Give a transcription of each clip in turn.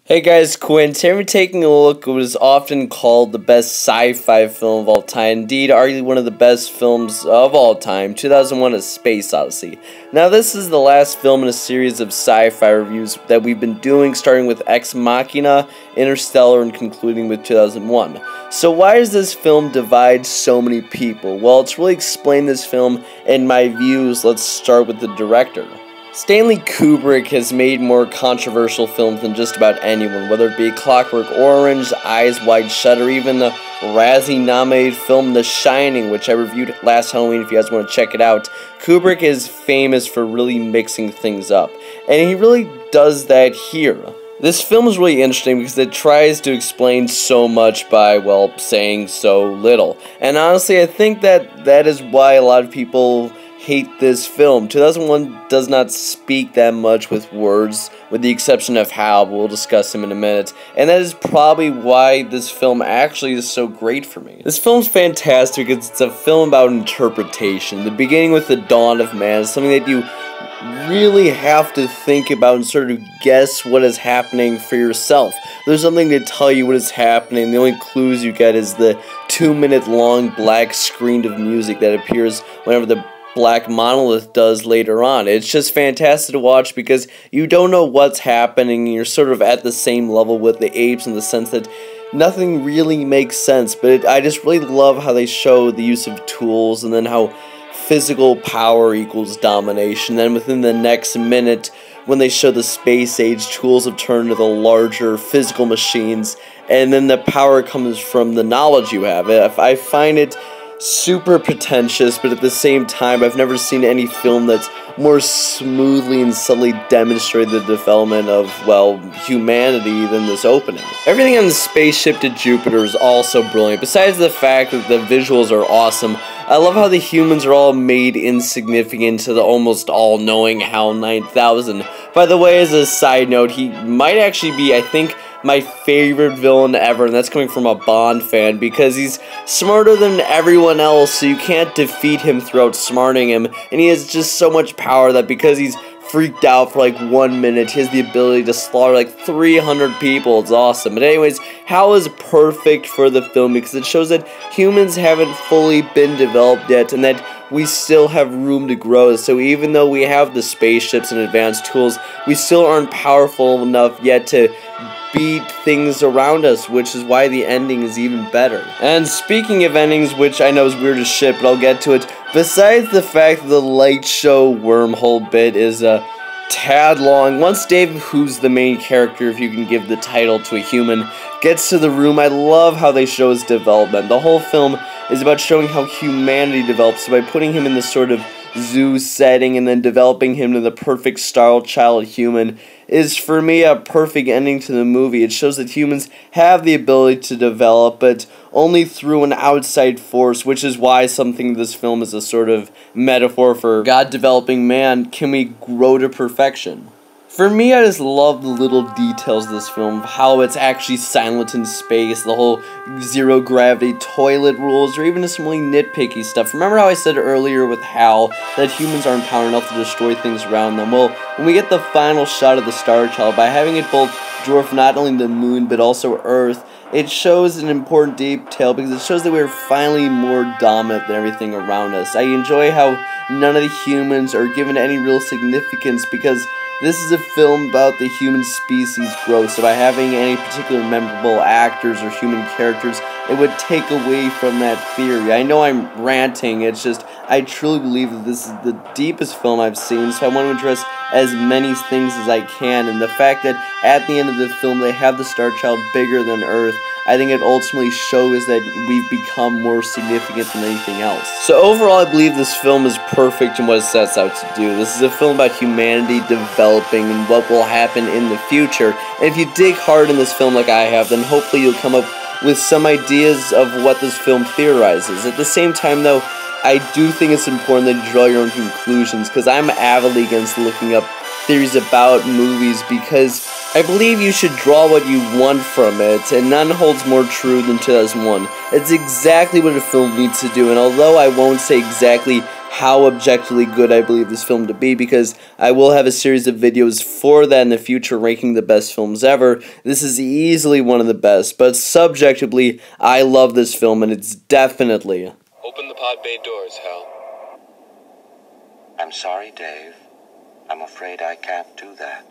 Hey guys, Quinn. Today we're taking a look at what is often called the best sci-fi film of all time. Indeed, arguably one of the best films of all time, 2001: A Space Odyssey. Now this is the last film in a series of sci-fi reviews that we've been doing, starting with Ex Machina, Interstellar, and concluding with 2001. So why does this film divide so many people? Well, to really explain this film and my views, let's start with the director. Stanley Kubrick has made more controversial films than just about anyone, whether it be Clockwork Orange, Eyes Wide Shut, or even the Razzie-nominated film The Shining, which I reviewed last Halloween if you guys want to check it out. Kubrick is famous for really mixing things up, and he really does that here. This film is really interesting because it tries to explain so much by, well, saying so little. And honestly, I think that is why a lot of people hate this film. 2001 does not speak that much with words, with the exception of Hal, but we'll discuss him in a minute. And that is probably why this film actually is so great for me. This film's fantastic because it's a film about interpretation. The beginning with the dawn of man is something that you really have to think about and sort of guess what is happening for yourself. There's nothing to tell you what is happening. The only clues you get is the 2-minute long black screen of music that appears whenever the Black Monolith does later on. It's just fantastic to watch because you don't know what's happening. You're sort of at the same level with the apes in the sense that nothing really makes sense, but I just really love how they show the use of tools and then how physical power equals domination. Then within the next minute, when they show the space age, tools have turned to the larger physical machines, and then the power comes from the knowledge you have. I find it super pretentious, but at the same time, I've never seen any film that's more smoothly and subtly demonstrated the development of, well, humanity than this opening. Everything on the spaceship to Jupiter is also brilliant. Besides the fact that the visuals are awesome, I love how the humans are all made insignificant to the almost all-knowing HAL 9000. By the way, as a side note, he might actually be, I think, my favorite villain ever, and that's coming from a Bond fan, because he's smarter than everyone else, so you can't defeat him through outsmarting him, and he has just so much power that because he's freaked out for like 1 minute, he has the ability to slaughter like 300 people. It's awesome. But anyways, HAL is perfect for the film because it shows that humans haven't fully been developed yet, and that we still have room to grow. So even though we have the spaceships and advanced tools, we still aren't powerful enough yet to beat things around us, which is why the ending is even better. And speaking of endings, which I know is weird as shit, but I'll get to it, besides the fact that the light show wormhole bit is a tad long, once Dave, who's the main character, if you can give the title to a human, gets to the room, I love how they show his development. The whole film is about showing how humanity develops, so by putting him in this sort of zoo setting and then developing him to the perfect star child human is, for me, a perfect ending to the movie. It shows that humans have the ability to develop, but only through an outside force, which is why something this film is a sort of metaphor for God developing man. Can we grow to perfection? For me, I just love the little details of this film, how it's actually silent in space, the whole zero-gravity toilet rules, or even just some really nitpicky stuff. Remember how I said earlier with HAL that humans aren't powerful enough to destroy things around them? Well, when we get the final shot of the Star Child, by having it both dwarf not only the moon, but also Earth, it shows an important detail because it shows that we're finally more dominant than everything around us. I enjoy how none of the humans are given any real significance because this is a film about the human species growth, so by having any particular memorable actors or human characters, it would take away from that theory. I know I'm ranting, it's just, I truly believe that this is the deepest film I've seen, so I want to address as many things as I can, and the fact that at the end of the film they have the Star Child bigger than Earth, I think it ultimately shows that we've become more significant than anything else. So overall, I believe this film is perfect in what it sets out to do. This is a film about humanity developing and what will happen in the future. And if you dig hard in this film like I have, then hopefully you'll come up with some ideas of what this film theorizes. At the same time, though, I do think it's important that you draw your own conclusions, because I'm avidly against looking up theories about movies, because I believe you should draw what you want from it, and none holds more true than 2001. It's exactly what a film needs to do, and although I won't say exactly how objectively good I believe this film to be, because I will have a series of videos for that in the future ranking the best films ever. This is easily one of the best, but subjectively, I love this film, and it's definitely... Open the pod bay doors, Hal. I'm sorry, Dave. I'm afraid I can't do that.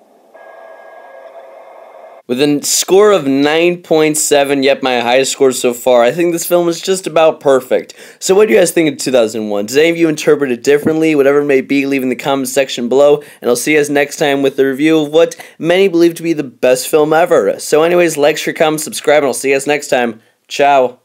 With a score of 9.7, yep, my highest score so far, I think this film is just about perfect. So what do you guys think of 2001? Does any of you interpret it differently? Whatever it may be, leave in the comments section below, and I'll see you guys next time with a review of what many believe to be the best film ever. So anyways, like, share, comment, subscribe, and I'll see you guys next time. Ciao.